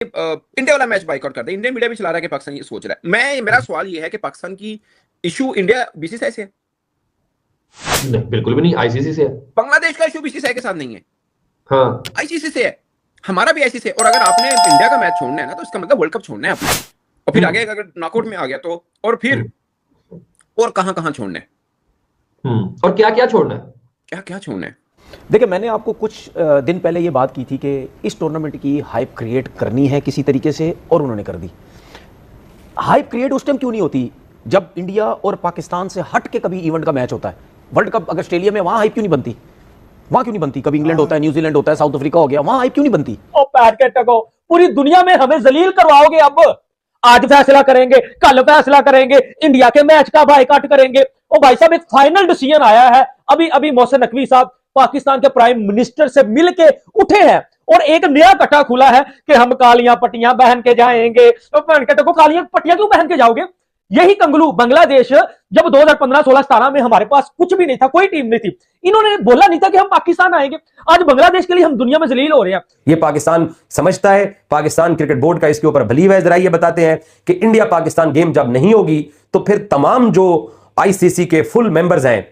India वाला match boycott करते हैं। इंडियन मीडिया भी चला रहा है कि पाकिस्तान ये सोच रहा है। मेरा सवाल ये है कि पाकिस्तान की इशू इंडिया बीसीसीआई से है, नहीं बिल्कुल भी नहीं, आईसीसी से है। बांग्लादेश का इशू बीसीसीआई के साथ नहीं है, हाँ आईसीसी से है, हमारा भी आईसीसी से। और अगर आपने इंडिया का मैच छोड़ना है ना, तो इसका मतलब वर्ल्ड कप छोड़ना है आपने, और फिर आगे अगर नॉकआउट में आ गया तो, और फिर और कहां कहां छोड़ना है, और क्या क्या छोड़ना है, क्या क्या छोड़ना है। देखिए, मैंने आपको कुछ दिन पहले ये बात की थी कि इस टूर्नामेंट की हाइप क्रिएट करनी है किसी तरीके से, और उन्होंने कर दी। हाइप क्रिएट उस टाइम क्यों नहीं होती जब इंडिया और पाकिस्तान से हट के कभी इवेंट का मैच होता है। वर्ल्ड कप अगर ऑस्ट्रेलिया में, वहां हाइप क्यों नहीं बनती? वहां क्यों नहीं बनती? कभी इंग्लैंड होता है, न्यूजीलैंड होता है, साउथ अफ्रीका हो गया, वहां हाइप क्यों नहीं बनती? ओ पैर के टको, पूरी दुनिया में हमें जलील करवाओगे। अब आज फैसला करेंगे, कल फैसला करेंगे, इंडिया के मैच का बायकॉट करेंगे। ओ भाई साहब, एक फाइनल डिसीजन आया है। अभी अभी मोहसिन नकवी साहब पाकिस्तान के प्राइम मिनिस्टर से मिलके उठे हैं, और एक नया कटा खुला है कि हम कालियां पट्टियां पहन के जाएंगे। तो पहन के टको, कालियां पट्टियां क्यों पहन के जाओगे? यही कंगलू बांग्लादेश, जब 2015, 16, 17 में हमारे पास कुछ भी नहीं था, कोई टीम नहीं थी, इन्होंने बोला नहीं था कि हम पाकिस्तान आएंगे। आज बांग्लादेश के लिए हम दुनिया में जलील हो रहे हैं। ये पाकिस्तान समझता है, पाकिस्तान क्रिकेट बोर्ड का इसके ऊपर बिलीव है। जरा ये बताते हैं कि इंडिया पाकिस्तान गेम जब नहीं होगी तो फिर तमाम जो आईसीसी के फुल मेंबर्स हैं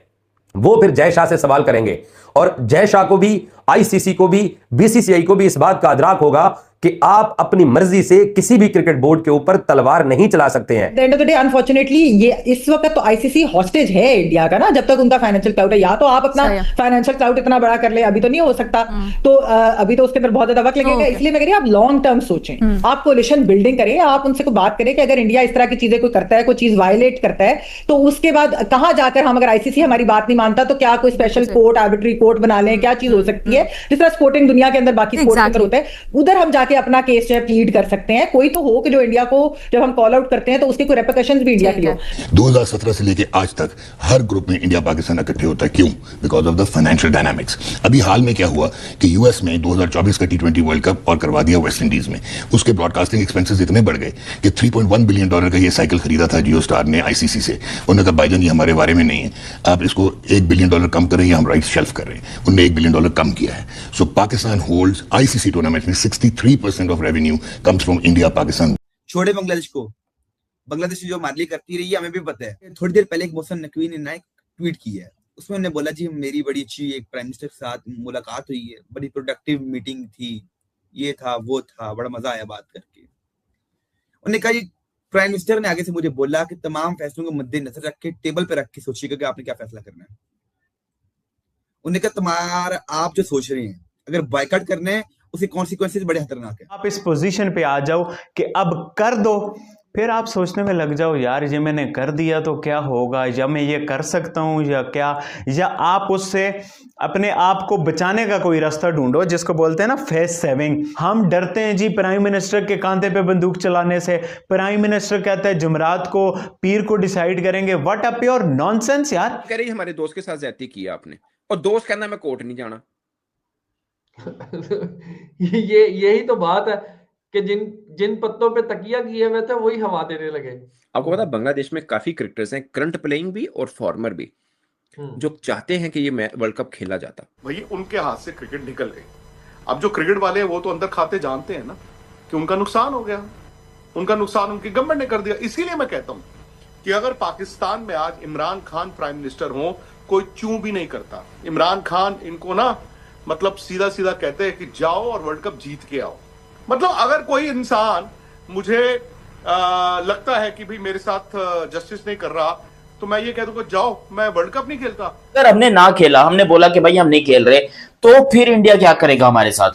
वो फिर जय शाह से सवाल करेंगे, और जय शाह को भी, आईसीसी को भी, बीसीसीआई को भी इस बात का अदराक होगा कि आप अपनी मर्जी से किसी भी क्रिकेट बोर्ड के ऊपर तलवार नहीं चला सकते हैं। End of the day unfortunately ये इस वक्त तो आईसीसी हॉस्टेज है इंडिया का ना, जब तक उनका फाइनेंशियल क्लाउड है। या तो आप अपना फाइनेंशियल क्लाउड इतना बड़ा कर ले, अभी तो नहीं हो सकता, तो अभी तो उसके अंदर बहुत ज्यादा वक्त लगेगा। इसलिए मैं कह रही हूँ आप लॉन्ग टर्म सोचें, आप कोलिशन बिल्डिंग करें, आप उनसे कोई बात करें कि अगर इंडिया इस तरह की चीजें कोई करता है, कोई चीज वायलेट करता है, तो उसके बाद कहां जाकर हम, अगर आईसीसी हमारी बात नहीं मानता, तो क्या कोई स्पेशल कोर्ट, आर्बिट्री कोर्ट बना लें, क्या चीज हो सकती है, जिस तरह स्पोर्टिंग दुनिया के अंदर बाकी स्पोर्ट्स के अंदर होता है, उधर हम जाके अपना केस लीड कर सकते हैं। कोई तो हो कि जो इंडिया को, जब हम कॉल आउट करते हैं तो उसके कोई रेपरकशंस भी इंडिया के लिए हो। 2017 से लेके आज तक हर ग्रुप में इंडिया पाकिस्तान इकट्ठे होता है। क्यों? Because of the financial dynamics. अभी हाल में क्या हुआ कि यूएस में 2024 का T20 वर्ल्ड कप और करवा दिया वेस्ट इंडीज में। उसके ब्रॉडकास्टिंग एक्सपेंसेस इतने बढ़ गए कि $3.1 बिलियन का ये साइकिल खरीदा था जियो स्टार ने आईसीसी से। उन्होंने कहा भाईजान ये हमारे बारे में नहीं है, आप इसको $1 बिलियन कम करें या हम राइट्स शेल्फ कर रहे हैं। उन्होंने $1 बिलियन कम किया है। सो पाकिस्तान होल्ड्स आईसीसी टूर्नामेंट में 63% of revenue comes from India Pakistan. छोड़े बांग्लादेश को, बांग्लादेश जो हमारे लिए करती रही है हमें भी पता है। थोड़ी देर पहले एक मोहसिन नकवी ने एक ट्वीट की है, उसमें उन्होंने बोला जी मेरी बड़ी अच्छी एक प्राइम मिनिस्टर के साथ मुलाकात हुई है, बड़ी प्रोडक्टिव मीटिंग थी, ये था वो था, बड़ा मजा आया बात करके। उन्होंने कहा जी प्राइम मिनिस्टर ने आगे से मुझे बोला कि तमाम फैसलों को मद्देनजर रख के टेबल पे रख के सोचिएगा कि आपने क्या फैसला करना है। उन्होंने कहा तुम्हारा आप जो सोच रहे हैं अगर बायकॉट करना है उसके कॉन्सिक्वेंसेस बड़े खतरनाक है। आप इस पोजीशन पे आ जाओ कि अब कर दो, फिर आप सोचने में लग जाओ यार ये मैंने कर दिया तो क्या होगा, या मैं ये कर सकता हूं या क्या, या आप उससे अपने आप को बचाने का कोई रास्ता ढूंढो, जिसको बोलते हैं ना फेस सेविंग। हम डरते हैं जी प्राइम मिनिस्टर के कांधे पे बंदूक चलाने से। प्राइम मिनिस्टर कहता है जुमरात को पीर को डिसाइड करेंगे। व्हाट अ प्योर नॉनसेंस यार। कह रही हमारे दोस्त के साथ ज्यादती की आपने, और दोस्त कहना मैं कोर्ट नहीं जाना। यही तो बात है कि जिन पत्तों पे तकिया किए हुए थे वही हवा देने लगे। आपको पता है बांग्लादेश में काफी क्रिकेटर्स हैं, करंट प्लेइंग भी और फॉर्मर भी, जो चाहते हैं कि ये वर्ल्ड कप खेला जाता। भाई उनके हाथ से क्रिकेट निकल गई। अब जो क्रिकेट वाले हैं वो तो अंदर खाते जानते हैं ना कि उनका नुकसान हो गया, उनका नुकसान उनकी गवर्नमेंट ने कर दिया। इसीलिए मैं कहता हूं कि अगर पाकिस्तान में आज इमरान खान प्राइम मिनिस्टर हो, कोई चूं भी नहीं करता। इमरान खान इनको ना मतलब सीधा सीधा कहते हैं कि जाओ और वर्ल्ड कप जीत के आओ। मतलब अगर कोई इंसान मुझे लगता है कि भाई मेरे साथ जस्टिस नहीं कर रहा, तो मैं ये कह दूंगा जाओ मैं वर्ल्ड कप नहीं खेलता। अगर हमने ना खेला, हमने बोला कि भाई हम नहीं खेल रहे, तो फिर इंडिया क्या करेगा हमारे साथ?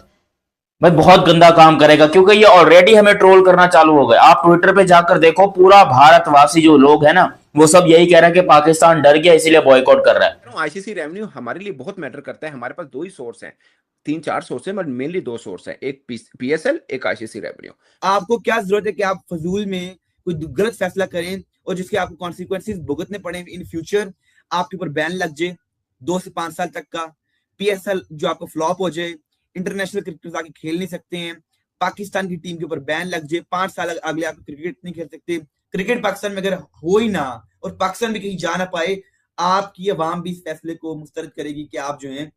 भाई बहुत गंदा काम करेगा, क्योंकि ये ऑलरेडी हमें ट्रोल करना चालू हो गए। आप ट्विटर पे जाकर देखो, पूरा भारतवासी जो लोग है ना वो सब यही कह रहे हैं कि पाकिस्तान डर गया इसलिए बॉयकॉट कर रहा है। आईसीसी रेवेन्यू हमारे लिए बहुत मैटर करता है। हमारे पास दो ही सोर्स हैं, 3-4 सोर्स हैं, बट मेनली दो सोर्स हैं, एक पीएसएल, एक आईसीसी रेवेन्यू। आपको क्या जरूरत है कि आप फजूल में कोई गलत फैसला करें और जिसके आपको कॉन्सिक्वेंसेस भुगतने पड़े इन फ्यूचर, आपके ऊपर बैन लग जाए 2 से 5 साल तक का, पीएसएल जो आपको फ्लॉप हो जाए, इंटरनेशनल क्रिकेट आके खेल नहीं सकते हैं, पाकिस्तान की टीम के ऊपर बैन लग जाए, 5 साल अगले आप क्रिकेट नहीं खेल सकते। क्रिकेट पाकिस्तान में अगर हो ही ना और पाकिस्तान भी कहीं जा ना पाए, आपकी अवाम भी इस फैसले को मुस्तरद करेगी कि आप जो है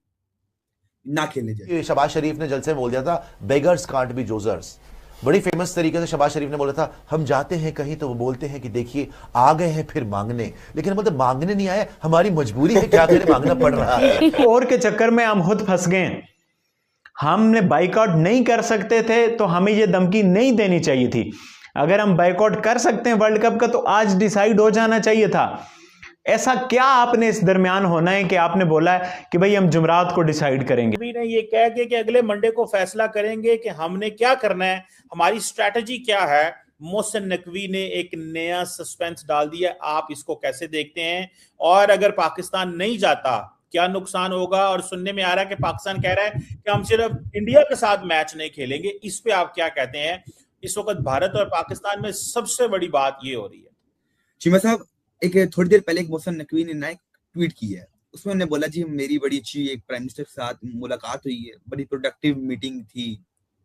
ना खेले जाए। शहबाज शरीफ ने जलसे में बोल दिया था बेगर्स कांट बी जोजर्स। बड़ी फेमस तरीके से शहबाज शरीफ ने बोला था, हम जाते हैं कहीं तो वो बोलते हैं कि देखिए आ गए हैं फिर मांगने, लेकिन हम तो मांगने नहीं आए, हमारी मजबूरी है, क्या करें, मांगना पड़ रहा है। और के चक्कर में हम खुद फंस गए। हमने बाइकआउट नहीं कर सकते थे तो हमें ये धमकी नहीं देनी चाहिए थी। अगर हम बाइकआउट कर सकते हैं वर्ल्ड कप का तो आज डिसाइड हो जाना चाहिए था। ऐसा क्या आपने इस दरमियान होना है कि आपने बोला है कि भाई हम जुमरात को डिसाइड करेंगे। नकवी ने ये कह के कि अगले मंडे को फैसला करेंगे कि हमने क्या करना है, हमारी स्ट्रैटेजी क्या है। मोहसिन नकवी ने एक नया सस्पेंस डाल दिया, आप इसको कैसे देखते हैं? और अगर पाकिस्तान नहीं जाता क्या नुकसान होगा? और सुनने में आ रहा है कि पाकिस्तान कह रहा है कि हम सिर्फ इंडिया के साथ मैच नहीं खेलेंगे। इस पे आप क्या कहते हैं? इस वक्त भारत और पाकिस्तान में सबसे बड़ी बात ये हो रही है। चीमा साहब, एक थोड़ी देर पहले एक मोहसिन नकवी ने ना एक ट्वीट की है, उसमें उन्होंने बोला जी मेरी बड़ी अच्छी एक प्राइम मिनिस्टर के साथ मुलाकात हुई है, बड़ी प्रोडक्टिव मीटिंग थी,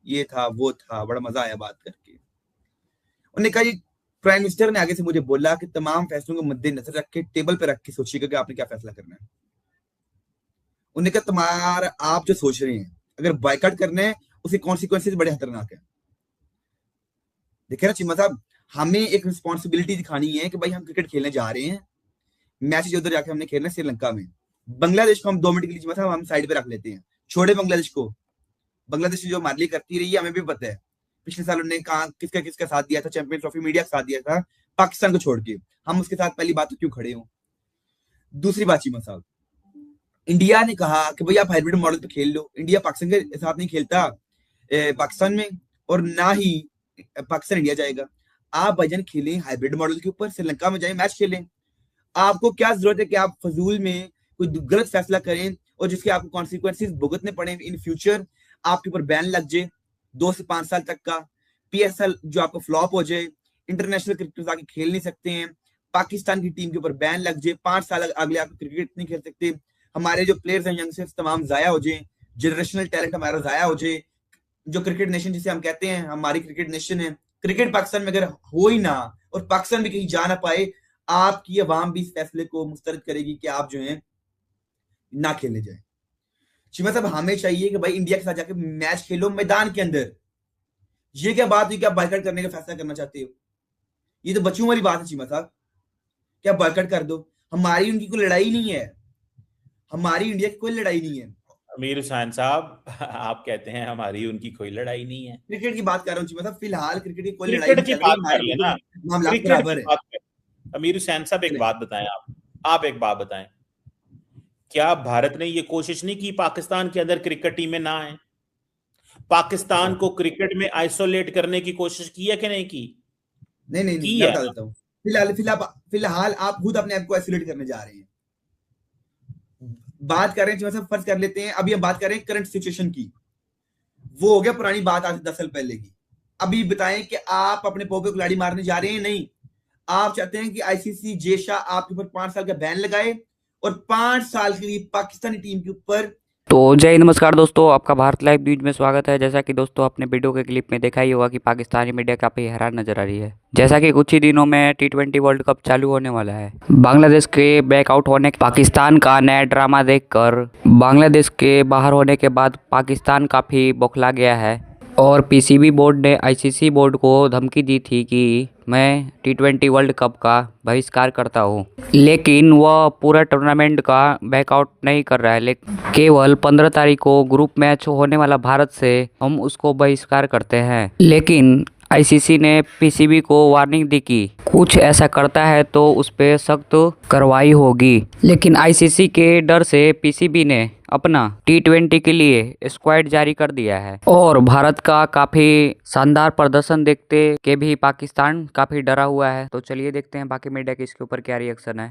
ये था वो था, बड़ा मजा आया बात करके। उन्होंने कहा जी प्राइम मिनिस्टर ने आगे से मुझे बोला कि तमाम फैसलों को मद्देनजर रख के टेबल पे रख के सोचिएगा कि आपने क्या फैसला करना है। उन्होंने कहा तुम्हारा आप जो सोच रहे हैं अगर बाइकआउट करना है उसके कॉन्सिक्वेंसेस बड़े खतरनाक है। देखिए ना चीमा साहब, हमें एक रिस्पॉन्सिबिलिटी दिखानी है कि भाई हम क्रिकेट खेलने जा रहे हैं, मैच उधर जाके हमने खेलना है श्रीलंका में। बांग्लादेश को हम 2 मिनट के लिए चीमा साहब हम साइड पे रख लेते हैं, छोड़े बांग्लादेश को। बांग्लादेश जो हमारे लिए करती रही है हमें भी पता है, पिछले साल उन्होंने कहा किसका किसका साथ दिया था, चैंपियंस ट्रॉफी मीडिया का साथ दिया था, पाकिस्तान को छोड़ के। हम उसके साथ पहली बात तो क्यों खड़े हो? दूसरी बात चीमा साहब, इंडिया ने कहा कि भाई आप हाइब्रिड मॉडल पे खेल लो। इंडिया पाकिस्तान के साथ नहीं खेलता पाकिस्तान में, और ना ही पाकिस्तान इंडिया जाएगा। आप भाईजान खेलें हाइब्रिड मॉडल के ऊपर, श्रीलंका में जाएं मैच खेलें। आपको क्या जरूरत है कि आप फजूल में कोई गलत फैसला करें और जिसके आपको कॉन्सिक्वेंसेस भुगतने पड़े इन फ्यूचर, आपके ऊपर बैन लग जाए 2 से 5 साल तक का, PSL जो आपको फ्लॉप हो जाए, इंटरनेशनल क्रिकेट आगे खेल नहीं सकते हैं, पाकिस्तान की टीम के ऊपर बैन लग जाए, 5 साल अगले आप क्रिकेट नहीं खेल सकते, हमारे जो प्लेयर्स हैं यंगस्टर्स तमाम जाया हो जाए, जनरेशनल टैलेंट हमारा जाया हो जाए। जो क्रिकेट नेशन जिसे हम कहते हैं हमारी क्रिकेट नेशन है, क्रिकेट पाकिस्तान में अगर हो ही ना और पाकिस्तान भी कहीं जा ना पाए, आपकी अवाम भी इस फैसले को मुस्तरद करेगी कि आप जो है ना खेलने जाए। चीमा साहब, हमें चाहिए कि भाई इंडिया के साथ जाके मैच खेलो मैदान के अंदर। ये क्या बात हुई कि आप बाइकआउट करने का फैसला करना चाहते हो? ये तो बच्चों वाली बात है चीमा साहब, क्या बाइकआउट कर दो। हमारी उनकी कोई लड़ाई नहीं है, हमारी इंडिया की कोई लड़ाई नहीं है। अमीर हुसैन साहब, आप कहते हैं हमारी उनकी कोई लड़ाई नहीं है। क्रिकेट की बात कर रहा हूँ चीमा साहब, फिलहाल क्रिकेट की कोई लड़ाई क्रिकेट की बात कर लेना, मामला क्रिकेट बराबर की है। बात कर। अमीर हुसैन साहब एक बात बताएं, आप एक बात बताएं, क्या भारत ने ये कोशिश नहीं की पाकिस्तान के अंदर क्रिकेट टीमें ना आए? पाकिस्तान को क्रिकेट में आइसोलेट करने की कोशिश की है कि नहीं की? नहीं है। बता देता हूँ। फिलहाल आप खुद अपने आप को आइसोलेट करने जा रहे हैं। बात कर रहे हैं सब फर्ज कर लेते हैं, अभी हम बात कर रहे हैं करंट सिचुएशन की, वो हो गया पुरानी बात आज 10 साल पहले की। अभी बताएं कि आप अपने पोपे को लाड़ी मारने जा रहे हैं? नहीं, आप चाहते हैं कि ICC जेशा आपके ऊपर 5 साल का बैन लगाए और 5 साल के लिए पाकिस्तानी टीम के ऊपर। तो जय नमस्कार दोस्तों, आपका भारत लाइव न्यूज में स्वागत है। जैसा कि दोस्तों आपने वीडियो के क्लिप में देखा ही होगा कि पाकिस्तानी मीडिया काफी हैरान नजर आ रही है। जैसा कि कुछ ही दिनों में T20 वर्ल्ड कप चालू होने वाला है। बांग्लादेश के बैकआउट होने, पाकिस्तान का नया ड्रामा देखकर बांग्लादेश के बाहर होने के बाद पाकिस्तान काफी बौखला गया है और PCB बोर्ड ने ICC बोर्ड को धमकी दी थी कि मैं T20 वर्ल्ड कप का बहिष्कार करता हूँ, लेकिन वह पूरा टूर्नामेंट का बैकआउट नहीं कर रहा है। लेकिन केवल 15 तारीख को ग्रुप मैच होने वाला भारत से हम उसको बहिष्कार करते हैं। लेकिन ICC ने PCB को वार्निंग दी कि कुछ ऐसा करता है तो उस पर सख्त कार्रवाई होगी। लेकिन ICC के डर से PCB ने अपना T20 के लिए स्क्वाड जारी कर दिया है और भारत का काफी शानदार प्रदर्शन देखते के भी पाकिस्तान काफी डरा हुआ है। तो चलिए देखते हैं बाकी मीडिया के इसके ऊपर क्या रिएक्शन है।